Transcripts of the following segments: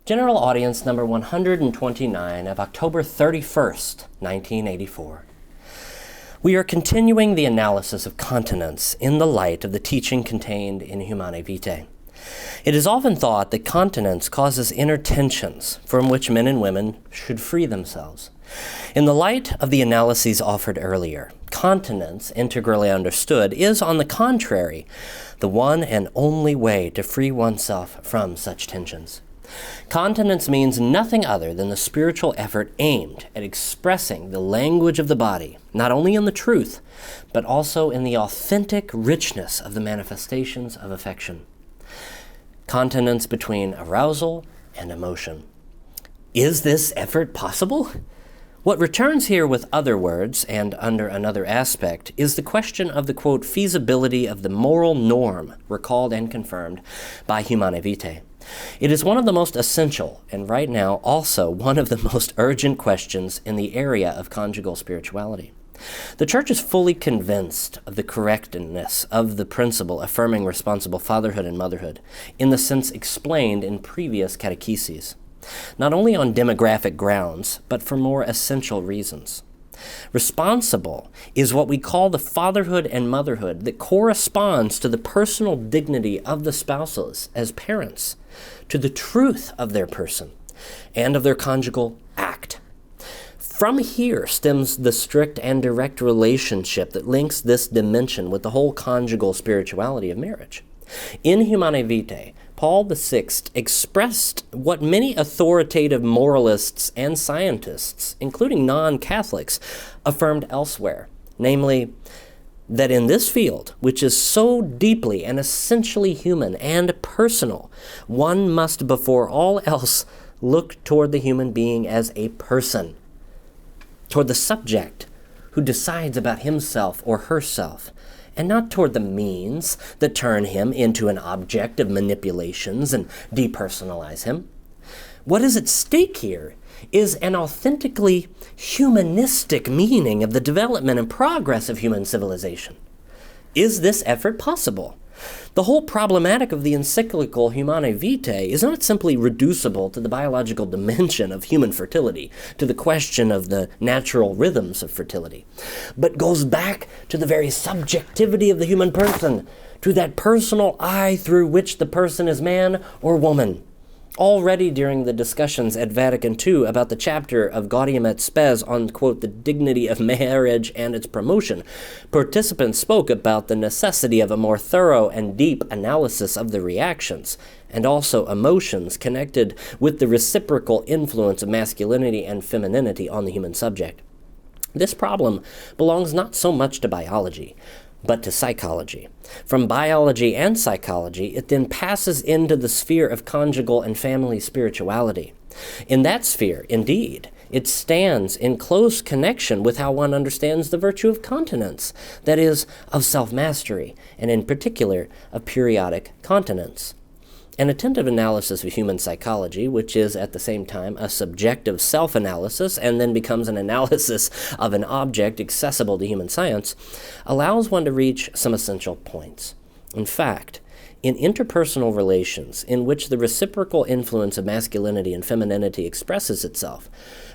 General Audience number 129 of October 31st, 1984. We are continuing the analysis of continence in the light of the teaching contained in Humanae Vitae. It is often thought that continence causes inner tensions from which men and women should free themselves. In the light of the analyses offered earlier, continence, integrally understood, is, on the contrary, the one and only way to free oneself from such tensions. Continence means nothing other than the spiritual effort aimed at expressing the language of the body, not only in the truth, but also in the authentic richness of the manifestations of affection. Continence between arousal and emotion. Is this effort possible? What returns here with other words, and under another aspect, is the question of the, quote, feasibility of the moral norm recalled and confirmed by Humanae Vitae. It is one of the most essential, and right now also one of the most urgent questions in the area of conjugal spirituality. The Church is fully convinced of the correctness of the principle affirming responsible fatherhood and motherhood, in the sense explained in previous catecheses, not only on demographic grounds, but for more essential reasons. Responsible is what we call the fatherhood and motherhood that corresponds to the personal dignity of the spouses as parents, to the truth of their person, and of their conjugal act. From here stems the strict and direct relationship that links this dimension with the whole conjugal spirituality of marriage. In Humanae Vitae, Paul VI expressed what many authoritative moralists and scientists, including non-Catholics, affirmed elsewhere, namely, that in this field, which is so deeply and essentially human and personal, one must before all else look toward the human being as a person, toward the subject who decides about himself or herself, and not toward the means that turn him into an object of manipulations and depersonalize him. What is at stake here is an authentically humanistic meaning of the development and progress of human civilization. Is this effort possible? The whole problematic of the encyclical Humanae Vitae is not simply reducible to the biological dimension of human fertility, to the question of the natural rhythms of fertility, but goes back to the very subjectivity of the human person, to that personal eye through which the person is man or woman. Already during the discussions at Vatican II about the chapter of Gaudium et Spes on, quote, the dignity of marriage and its promotion, participants spoke about the necessity of a more thorough and deep analysis of the reactions and also emotions connected with the reciprocal influence of masculinity and femininity on the human subject. This problem belongs not so much to biology, but to psychology. From biology and psychology, it then passes into the sphere of conjugal and family spirituality. In that sphere, indeed, it stands in close connection with how one understands the virtue of continence, that is, of self-mastery, and in particular, of periodic continence. An attentive analysis of human psychology, which is at the same time a subjective self-analysis and then becomes an analysis of an object accessible to human science, allows one to reach some essential points. In fact, in interpersonal relations in which the reciprocal influence of masculinity and femininity expresses itself,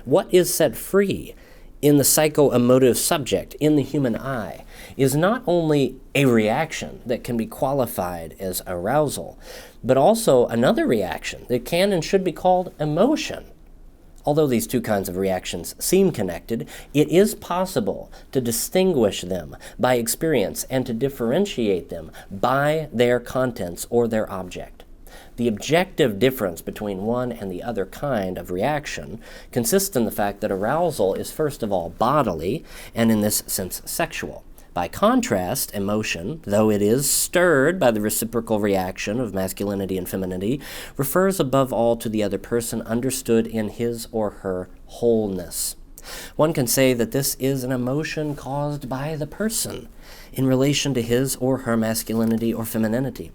what is set free in the psycho-emotive subject, in the human eye, is not only a reaction that can be qualified as arousal, but also another reaction that can and should be called emotion. Although these two kinds of reactions seem connected, it is possible to distinguish them by experience and to differentiate them by their contents or their object. The objective difference between one and the other kind of reaction consists in the fact that arousal is first of all bodily and in this sense sexual. By contrast, emotion, though it is stirred by the reciprocal reaction of masculinity and femininity, refers above all to the other person understood in his or her wholeness. One can say that this is an emotion caused by the person in relation to his or her masculinity or femininity.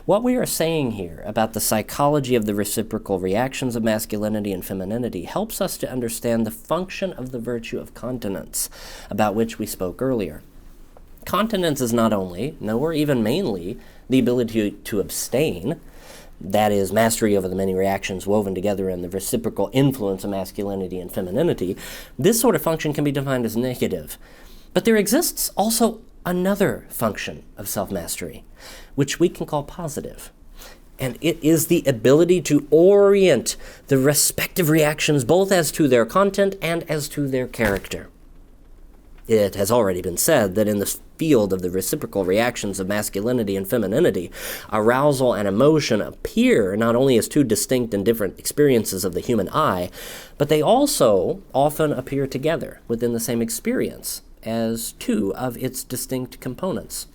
What we are saying here about the psychology of the reciprocal reactions of masculinity and femininity helps us to understand the function of the virtue of continence, about which we spoke earlier. Continence is not only, nor even mainly, the ability to abstain, that is, mastery over the many reactions woven together in the reciprocal influence of masculinity and femininity, this sort of function can be defined as negative. But there exists also another function of self-mastery, which we can call positive. And it is the ability to orient the respective reactions both as to their content and as to their character. It has already been said that in the field of the reciprocal reactions of masculinity and femininity, arousal and emotion appear not only as two distinct and different experiences of the human eye, but they also often appear together within the same experience as two of its distinct components.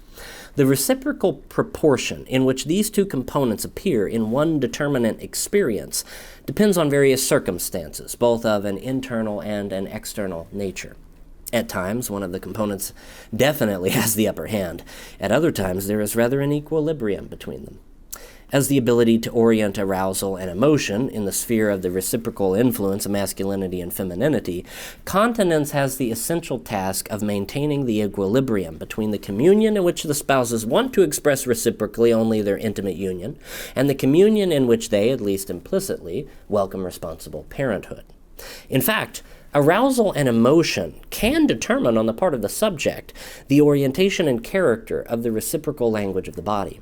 The reciprocal proportion in which these two components appear in one determinate experience depends on various circumstances, both of an internal and an external nature. At times, one of the components definitely has the upper hand. At other times, there is rather an equilibrium between them. As the ability to orient arousal and emotion in the sphere of the reciprocal influence of masculinity and femininity, continence has the essential task of maintaining the equilibrium between the communion in which the spouses want to express reciprocally only their intimate union, and the communion in which they, at least implicitly, welcome responsible parenthood. In fact, arousal and emotion can determine on the part of the subject the orientation and character of the reciprocal language of the body.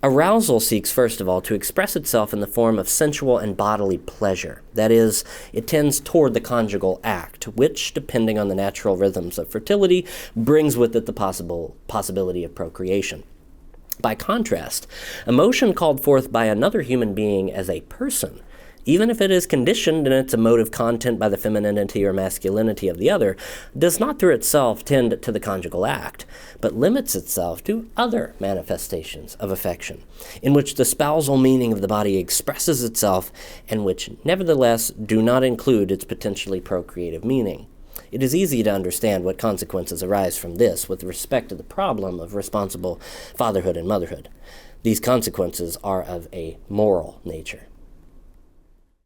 Arousal seeks, first of all, to express itself in the form of sensual and bodily pleasure. That is, it tends toward the conjugal act, which, depending on the natural rhythms of fertility, brings with it the possibility of procreation. By contrast, emotion called forth by another human being as a person, even if it is conditioned in its emotive content by the femininity or masculinity of the other, does not through itself tend to the conjugal act, but limits itself to other manifestations of affection, in which the spousal meaning of the body expresses itself, and which nevertheless do not include its potentially procreative meaning. It is easy to understand what consequences arise from this with respect to the problem of responsible fatherhood and motherhood. These consequences are of a moral nature.